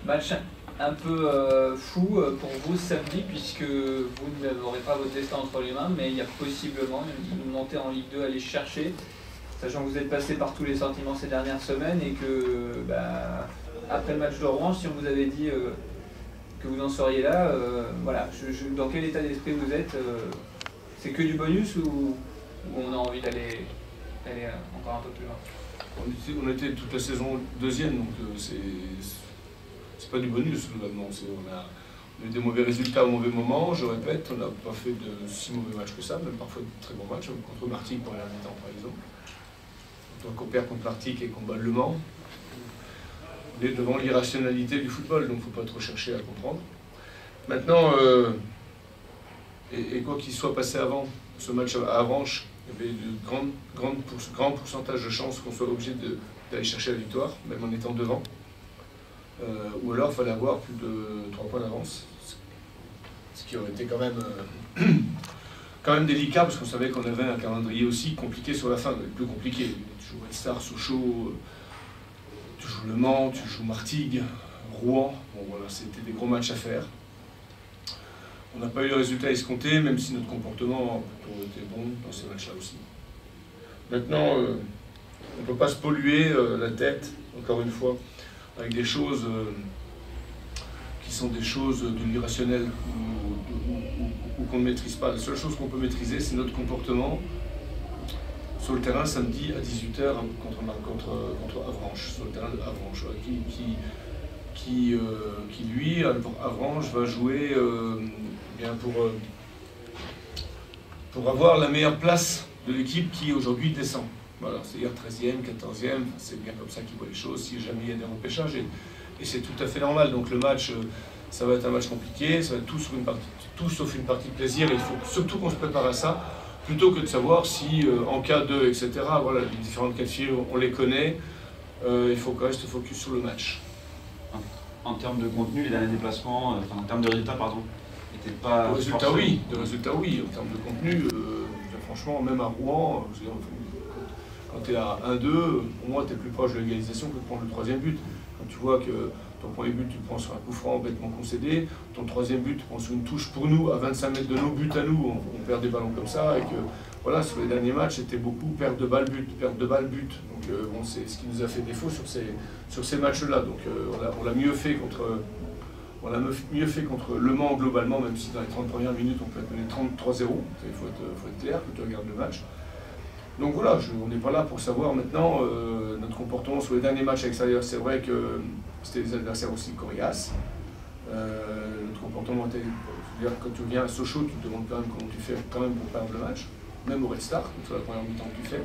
Match un peu fou pour vous samedi, puisque vous n'aurez pas votre destin entre les mains, mais il y a possiblement une montée en Ligue 2 à aller chercher, sachant que vous êtes passé par tous les sentiments ces dernières semaines et que après le match de Rouen, si on vous avait dit que vous en seriez là, voilà, dans quel état d'esprit vous êtes c'est que du bonus ou on a envie d'aller encore un peu plus loin? On était toute la saison deuxième, donc c'est pas du bonus globalement. On a eu des mauvais résultats au mauvais moment, je répète, on n'a pas fait de si mauvais matchs que ça, même parfois de très bons matchs, contre Martigues pour la mi-temps par exemple. Donc on perd contre Martigues et qu'on bat Le Mans. On est devant l'irrationalité du football, donc il ne faut pas trop chercher à comprendre. Maintenant, et quoi qu'il soit passé avant, ce match à Avranches, il y avait de grands pourcentages de chances qu'on soit obligé d'aller chercher la victoire, même en étant devant. Ou alors il fallait avoir plus de 3 points d'avance, ce qui aurait été quand même délicat, parce qu'on savait qu'on avait un calendrier aussi compliqué sur la fin, plus compliqué. Tu joues Red Star, Sochaux, tu joues Le Mans, tu joues Martigues, Rouen, bon voilà, c'était des gros matchs à faire. On n'a pas eu le résultat escompté, même si notre comportement a plutôt été bon dans ces matchs-là aussi. Maintenant, on ne peut pas se polluer la tête, encore une fois, avec des choses qui sont des choses de l'irrationnel ou qu'on ne maîtrise pas. La seule chose qu'on peut maîtriser, c'est notre comportement sur le terrain samedi à 18h contre Avranches, sur le terrain de Avranches, qui lui, pour Avranches, va jouer bien pour avoir la meilleure place de l'équipe qui aujourd'hui descend. Voilà, c'est-à-dire 13e, 14e, c'est bien comme ça qu'ils voient les choses, si jamais il y a des repêchages, et c'est tout à fait normal. Donc le match, ça va être un match compliqué, ça va être tout sauf une partie de plaisir, et il faut surtout qu'on se prépare à ça, plutôt que de savoir si en cas de, etc., voilà, les différentes cas de figure, on les connaît, il faut qu'on reste focus sur le match. En termes de contenu, les derniers déplacements, en termes de résultats, pardon, n'étaient pas... De résultats, oui. En termes de contenu, franchement, même à Rouen, quand tu es à 1-2, au moins tu es plus proche de l'égalisation que de prendre le troisième but. Quand tu vois que ton premier but, tu le prends sur un coup franc bêtement concédé, ton troisième but, tu prends sur une touche pour nous, à 25 mètres de nos buts à nous, on perd des ballons comme ça, et que voilà, sur les derniers matchs, c'était beaucoup perte de balle but. Donc bon, c'est ce qui nous a fait défaut sur ces matchs-là. Donc on l'a mieux fait contre Le Mans globalement, même si dans les 30 premières minutes, on peut être mené 33-0. Il faut être clair quand tu regardes le match. Donc voilà, on n'est pas là pour savoir maintenant notre comportement sur les derniers matchs à l'extérieur. C'est vrai que c'était des adversaires aussi coriaces. Notre comportement était... C'est-à-dire quand tu viens à Sochaux, tu te demandes quand même comment tu fais quand même pour perdre le match. Même au Red Star, sur la première mi-temps que tu fais.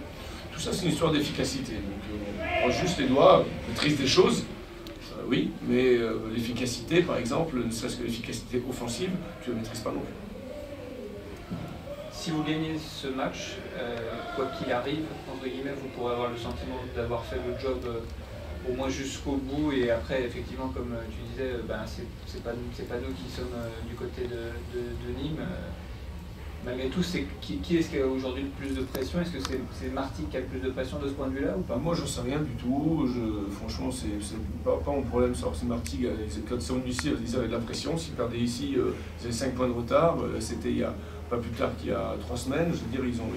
Tout ça, c'est une histoire d'efficacité. Donc on prend juste les doigts, on maîtrise des choses, oui, mais l'efficacité, par exemple, ne serait-ce que l'efficacité offensive, tu ne la maîtrises pas non plus. Si vous gagnez ce match, quoi qu'il arrive, entre guillemets, vous pourrez avoir le sentiment d'avoir fait le job au moins jusqu'au bout, et après, effectivement, comme tu disais, c'est pas nous qui sommes du côté de Nîmes. Malgré tout, qui est-ce qui a aujourd'hui le plus de pression? Est-ce que c'est Martigues qui a le plus de pression de ce point de vue-là ou pas? Moi, j'en sais rien du tout. Franchement, c'est pas mon problème. Si Martigues, quand ils sont venus ici, ils avaient de la pression. S'ils perdaient ici, ils avaient 5 points de retard. C'était il y a pas plus tard qu'il y a 3 semaines. Je veux dire, ils ont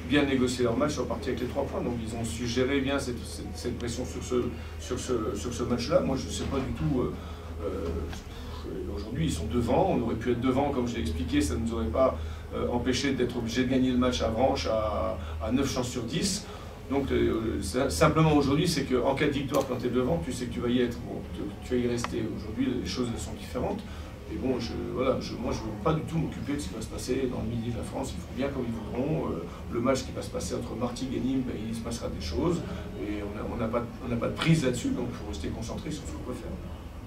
bien négocié leur match, ils sont partis avec les 3 points. Donc, ils ont su gérer bien cette pression sur ce match-là. Moi, je ne sais pas du tout. Aujourd'hui, ils sont devant. On aurait pu être devant, comme je l'ai expliqué. Ça ne nous aurait pas empêché d'être obligé de gagner le match à Avranches à 9 chances sur 10. Donc simplement aujourd'hui, c'est qu'en cas de victoire, quand tu es devant, tu sais que tu vas y être. Bon, tu vas y rester. Aujourd'hui, les choses sont différentes. Et bon, moi, je ne veux pas du tout m'occuper de ce qui va se passer dans le midi de la France. Ils font bien comme ils voudront. Le match qui va se passer entre Martigues et Nîmes, il se passera des choses. Et on n'a pas de prise là-dessus, donc il faut rester concentré sur ce qu'on peut faire.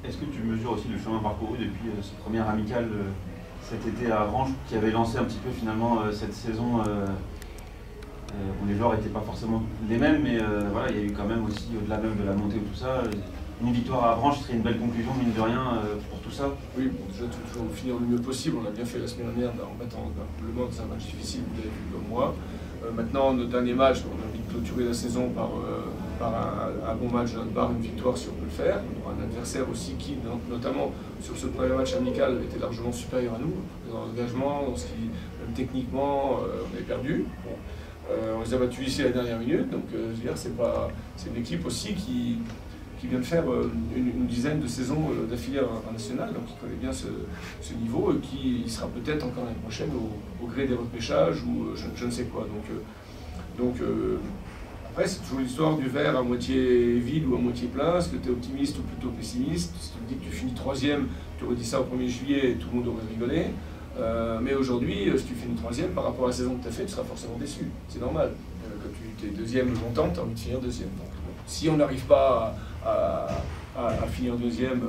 Est-ce que tu mesures aussi le chemin parcouru depuis cette première amicale cet été à Avranches, qui avait lancé un petit peu finalement cette saison où les joueurs n'étaient pas forcément les mêmes, mais voilà, il y a eu quand même aussi, au-delà même de la montée ou tout ça, une victoire à Avranches serait une belle conclusion, mine de rien, pour tout ça. Oui, bon, déjà toujours finir le mieux possible. On a bien fait la semaine dernière en mettant Le Mans dans un match difficile, vous l'avez vu comme moi. Maintenant, notre dernier match, on a envie de clôturer la saison par un bon match de notre part, une victoire si on peut le faire. On aura un adversaire aussi qui, notamment sur ce premier match amical, était largement supérieur à nous, dans l'engagement, même techniquement, on est perdu. Bon. On les a battus ici à la dernière minute, donc je veux dire, c'est une équipe aussi qui vient de faire une dizaine de saisons d'affilée internationale, donc qui connaît bien ce niveau et qui sera peut-être encore l'année prochaine au gré des repêchages ou je ne sais quoi. Donc après, c'est toujours l'histoire du verre à moitié vide ou à moitié plein. Est-ce que tu es optimiste ou plutôt pessimiste? Si tu me dis que tu finis 3e, tu aurais dit ça au 1er juillet et tout le monde aurait rigolé. Mais aujourd'hui, si tu finis 3e, par rapport à la saison que tu as faite, tu seras forcément déçu. C'est normal. Quand tu es 2e longtemps, tu as envie de finir 2e. Donc, si on n'arrive pas à finir 2e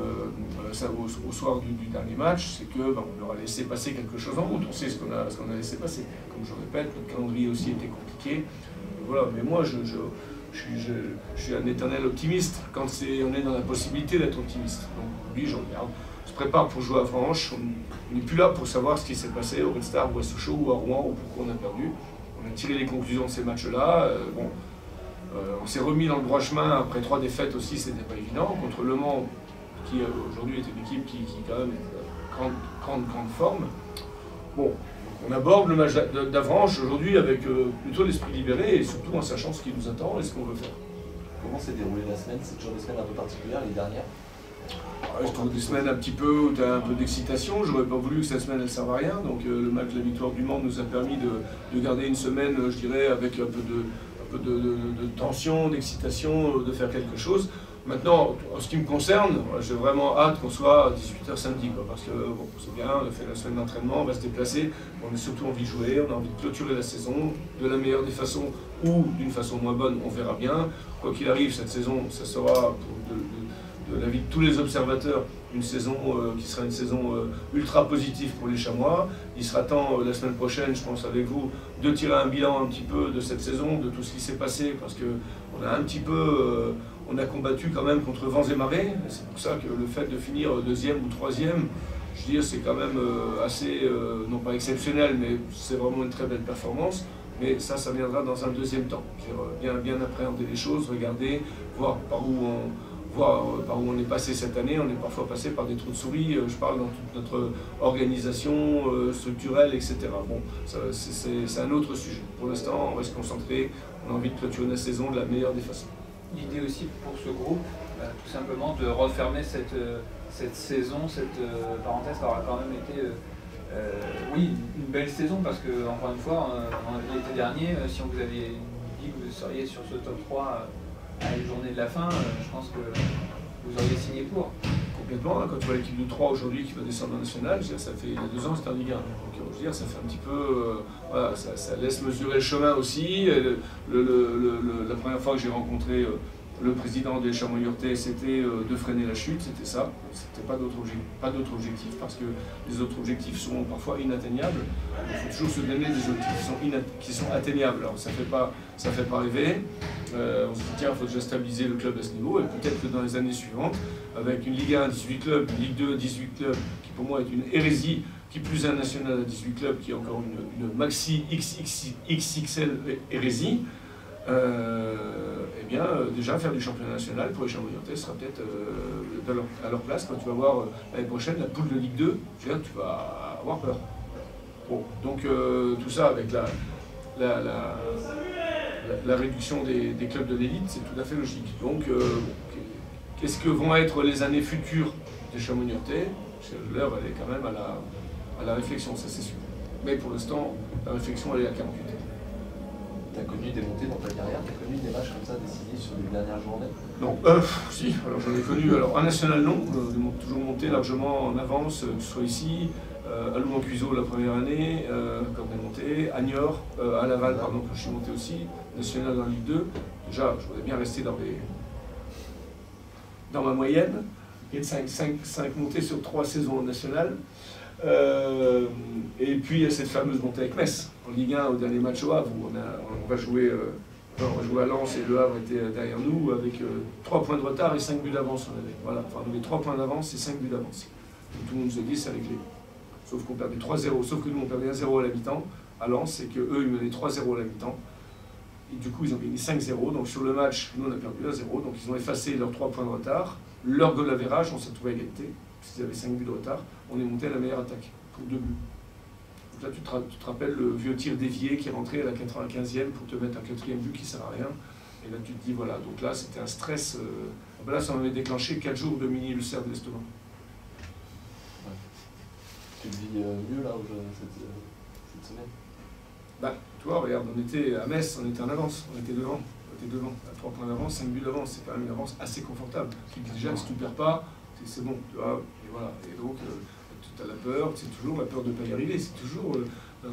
au soir du dernier match, c'est qu'on on leur a laissé passer quelque chose en route. On sait ce qu'on a laissé passer. Comme je répète, notre calendrier aussi était compliqué. Voilà. Mais moi, je suis un éternel optimiste quand on est dans la possibilité d'être optimiste. Donc lui, je regarde. On se prépare pour jouer à Franche. On n'est plus là pour savoir ce qui s'est passé au Red Star ou à Sochaux ou à Rouen ou pourquoi on a perdu. On a tiré les conclusions de ces matchs-là. On s'est remis dans le droit chemin après 3 défaites aussi, c'était pas évident. Contre Le Mans, qui aujourd'hui est une équipe qui quand même est en grande forme. Bon, on aborde le match d'Avranches aujourd'hui avec plutôt l'esprit libéré et surtout en sachant ce qui nous attend et ce qu'on veut faire. Comment s'est déroulée la semaine? C'est toujours des semaines un peu particulières, les dernières? Je trouve des semaines un petit peu où tu as un peu d'excitation. J'aurais pas voulu que cette semaine elle serve à rien. Donc le match de la victoire du Mans nous a permis de garder une semaine, je dirais, avec un peu de tension, d'excitation, de faire quelque chose. Maintenant, en ce qui me concerne, j'ai vraiment hâte qu'on soit à 18h samedi, parce que bon, c'est bien, on a fait la semaine d'entraînement, on va se déplacer, on a surtout envie de jouer, on a envie de clôturer la saison, de la meilleure des façons ou d'une façon moins bonne, on verra bien. Quoi qu'il arrive, cette saison, ça sera, de l'avis de tous les observateurs, une saison qui sera une saison ultra positive pour les Chamois. Il sera temps la semaine prochaine, je pense avec vous, de tirer un bilan un petit peu de cette saison, de tout ce qui s'est passé, parce qu'on a un petit peu, on a combattu quand même contre vents et marées. C'est pour ça que le fait de finir 2e ou 3e, je veux dire, c'est quand même assez, non pas exceptionnel, mais c'est vraiment une très belle performance. Mais ça viendra dans un deuxième temps. Bien appréhender les choses, regarder, voir par où on est passé cette année. On est parfois passé par des trous de souris, je parle dans toute notre organisation structurelle, etc. Bon, c'est un autre sujet. Pour l'instant, on reste concentré, on a envie de clôturer la saison de la meilleure des façons. L'idée aussi pour ce groupe, tout simplement de refermer cette saison, cette parenthèse, ça aura quand même été oui, une belle saison, parce que encore une fois, l'été dernier, si on vous avait dit que vous seriez sur ce top 3 à une journée de la fin, je pense que vous auriez signé pour. Complètement, hein, quand tu vois l'équipe de 3 aujourd'hui qui va descendre en national, ça fait il y a 2 ans c'était en Ligue 1. Donc je veux dire, ça fait un petit peu, voilà, ça laisse mesurer le chemin aussi. La première fois que j'ai rencontré le président des Chamois-Niortais, c'était de freiner la chute, c'était ça. C'était pas d'autre objectif, parce que les autres objectifs sont parfois inatteignables. Il faut toujours se donner des objectifs qui sont atteignables. Alors ça fait pas rêver. On se dit tiens, il faut déjà stabiliser le club à ce niveau, et peut-être que dans les années suivantes, avec une Ligue 1 18 clubs, une Ligue 2 18 clubs, qui pour moi est une hérésie, qui plus un national à 18 clubs, qui est encore une maxi XXL hérésie, eh bien, déjà faire du championnat national pour les Chamois-Niortais sera peut-être à leur place. Quand tu vas voir l'année prochaine la poule de Ligue 2, tu vas avoir peur. Bon, donc tout ça avec la réduction des clubs de l'élite, c'est tout à fait logique. Donc, qu'est-ce que vont être les années futures des Chamois-Niortais? L'heure, elle est quand même à la réflexion, ça c'est sûr. Mais pour l'instant, la réflexion, elle est à 48. Tu as connu des montées dans ta carrière? Tu as connu des matchs comme ça décidés sur les dernières journées? Non, si, alors j'en ai connu. Alors en national, non, toujours monté largement en avance, que ce soit ici, à Louan-Cuiseau la première année, quand on est monté, à Niort, à Laval, pardon, quand je suis monté aussi, national dans la Ligue 2. Déjà, je voudrais bien rester dans ma moyenne, et de 5 montées sur 3 saisons en national. Et puis il y a cette fameuse montée avec Metz en Ligue 1 au dernier match au Havre, où on va jouer à Lens, et le Havre était derrière nous avec 3 points de retard et 5 buts d'avance. Voilà, enfin, on avait 3 points d'avance et 5 buts d'avance. Tout le monde nous a dit c'est réglé. Sauf qu'on perdait 3-0, sauf que nous on perdait 1-0 à la mi-temps à Lens, et qu'eux ils menaient 3-0 à la mi-temps. Et du coup, ils ont gagné 5-0. Donc sur le match, nous on a perdu 1-0. Donc ils ont effacé leurs 3 points de retard. Leur goal average, on s'est trouvé à égalité. Puisqu'ils avaient 5 buts de retard. On est monté à la meilleure attaque pour 2 buts. Donc là, tu te rappelles le vieux tir dévié qui est rentré à la 95e pour te mettre un 4e but qui ne sert à rien. Et là, tu te dis, voilà. Donc là, c'était un stress. Là, ça m'avait déclenché 4 jours de mini-ulcère de l'estomac. Ouais. Tu te vis mieux là cette semaine? Bah, tu vois, regarde, on était à Metz, on était en avance, on était devant. À 3 points d'avance, 5 buts d'avance, c'est quand même une avance assez confortable. Tu te dis déjà que si tu ne perds pas, c'est bon, tu vois. Et voilà. Et donc, tu as la peur, c'est toujours la peur de ne pas y arriver, c'est toujours dans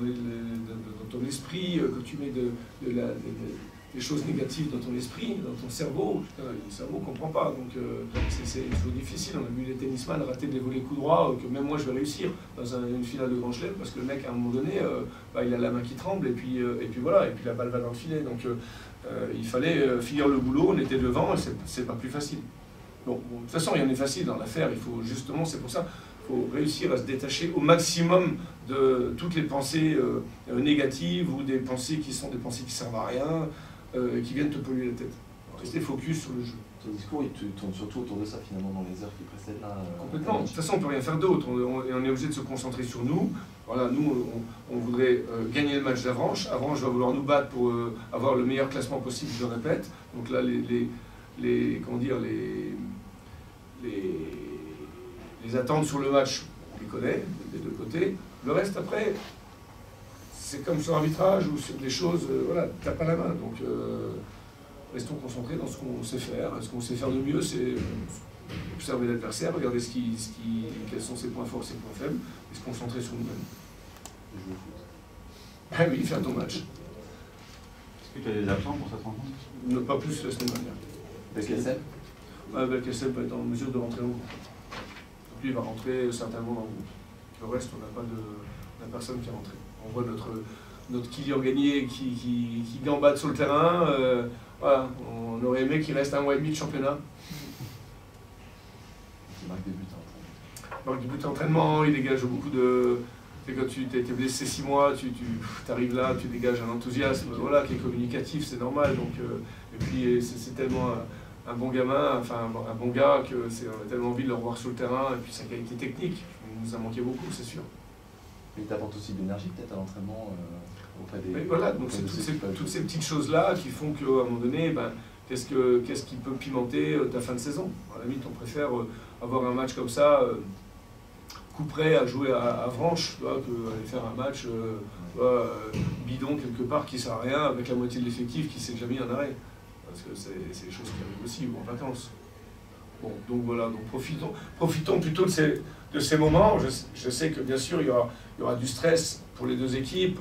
ton esprit, quand tu mets des choses négatives dans ton esprit, dans ton cerveau, putain, le cerveau ne comprend pas, donc c'est toujours difficile. On a vu les tennisman rater des volets coup droit, que même moi je vais réussir dans une finale de Grand Chelem, parce que le mec à un moment donné, il a la main qui tremble, et puis voilà, et puis la balle va dans le filet, donc il fallait finir le boulot, on était devant, et c'est pas plus facile. Bon, de toute façon rien n'est facile dans l'affaire, il faut justement, c'est pour ça, il faut réussir à se détacher au maximum de toutes les pensées négatives, ou des pensées qui sont des pensées qui servent à rien, qui viennent te polluer la tête. Rester focus sur le jeu. Ton discours, il tourne surtout autour de ça finalement dans les heures qui précèdent là. Complètement. De toute façon, on ne peut rien faire d'autre. On est obligé de se concentrer sur nous. Voilà, nous, on voudrait gagner le match d'Avranches. Avranches va vouloir nous battre pour avoir le meilleur classement possible, je le répète. Donc là, les attentes sur le match, on les connaît, des deux côtés. Le reste, après, c'est comme sur l'arbitrage ou sur des choses, voilà, t'as pas la main. Donc, restons concentrés dans ce qu'on sait faire. Ce qu'on sait faire de mieux, c'est observer l'adversaire, regarder quels sont ses points forts, ses points faibles, et se concentrer sur nous-mêmes. Jouer au foot. Ah oui, faire ton match. Est-ce que tu as des absents pour cette rencontre? Ne pas plus la semaine dernière. Belkacem? Ouais, Belkacem va être en mesure de rentrer au groupe. Donc lui, il va rentrer certainement dans le groupe. Le reste, on n'a personne qui est rentré. On voit notre Kylian Gagné qui gambade sur le terrain. Voilà, on aurait aimé qu'il reste 1 mois et demi de championnat. Il marque des buts à l'entraînement. Il marque des buts à l'entraînement, il dégage beaucoup de... Quand tu as été blessé 6 mois, tu arrives là, tu dégages un enthousiasme, voilà, qui est communicatif, c'est normal. Donc, et puis c'est tellement un bon gamin, enfin un bon gars, que on a tellement envie de le revoir sur le terrain, et puis sa qualité technique, il nous a manqué beaucoup, c'est sûr. Mais il t'apporte aussi de l'énergie peut-être à l'entraînement auprès des... Mais voilà, donc c'est toutes ces petites choses-là qui font qu'à un moment donné, qu'est-ce qui peut pimenter ta fin de saison? À la limite, on préfère avoir un match comme ça, coup près à jouer à Avranches, qu'aller faire un match bidon quelque part qui ne sert à rien, avec la moitié de l'effectif qui s'est déjà mis en arrêt. Parce que c'est des choses qui arrivent aussi, ou en vacances. Bon, donc voilà, donc profitons plutôt de ces moments. Je sais que bien sûr il y aura du stress pour les deux équipes,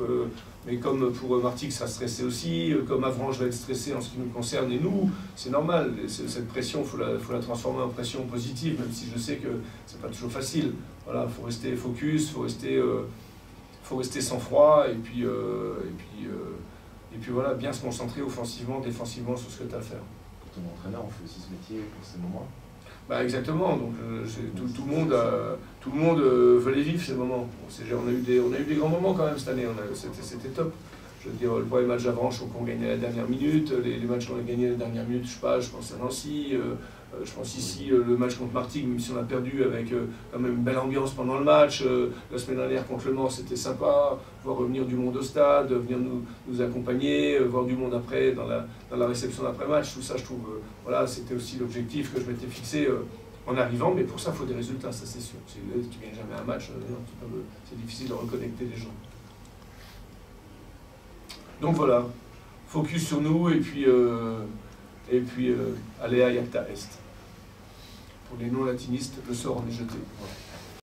mais comme pour Martigues ça stressait aussi, comme Avranches va être stressé en ce qui nous concerne, et nous, c'est normal. Cette pression, faut la transformer en pression positive, même si je sais que c'est pas toujours facile. Voilà, faut rester focus, faut rester sans froid, et puis voilà, bien se concentrer offensivement, défensivement sur ce que tu as à faire. Pour ton entraîneur, on fait aussi ce métier pour ces moments. Bah exactement, donc tout le monde veut les vivre ces moments. On a eu des grands moments quand même cette année, c'était top. Je veux dire, le premier match d'Avranches qu'on gagnait à la dernière minute, les matchs qu'on a gagnés à la dernière minute, je sais pas, je pense à Nancy, je pense ici le match contre Martigues, même si on a perdu, avec quand même une belle ambiance pendant le match. La semaine dernière contre Le Mans, c'était sympa, voir revenir du monde au stade, venir nous accompagner, voir du monde après dans la réception d'après-match, tout ça je trouve, voilà, c'était aussi l'objectif que je m'étais fixé en arrivant, mais pour ça il faut des résultats, ça c'est sûr. Si tu ne gagnes jamais un match, c'est difficile de reconnecter les gens. Donc voilà, focus sur nous, et puis allez à Iacta Est. Pour les non-latinistes, le sort en est jeté. Voilà.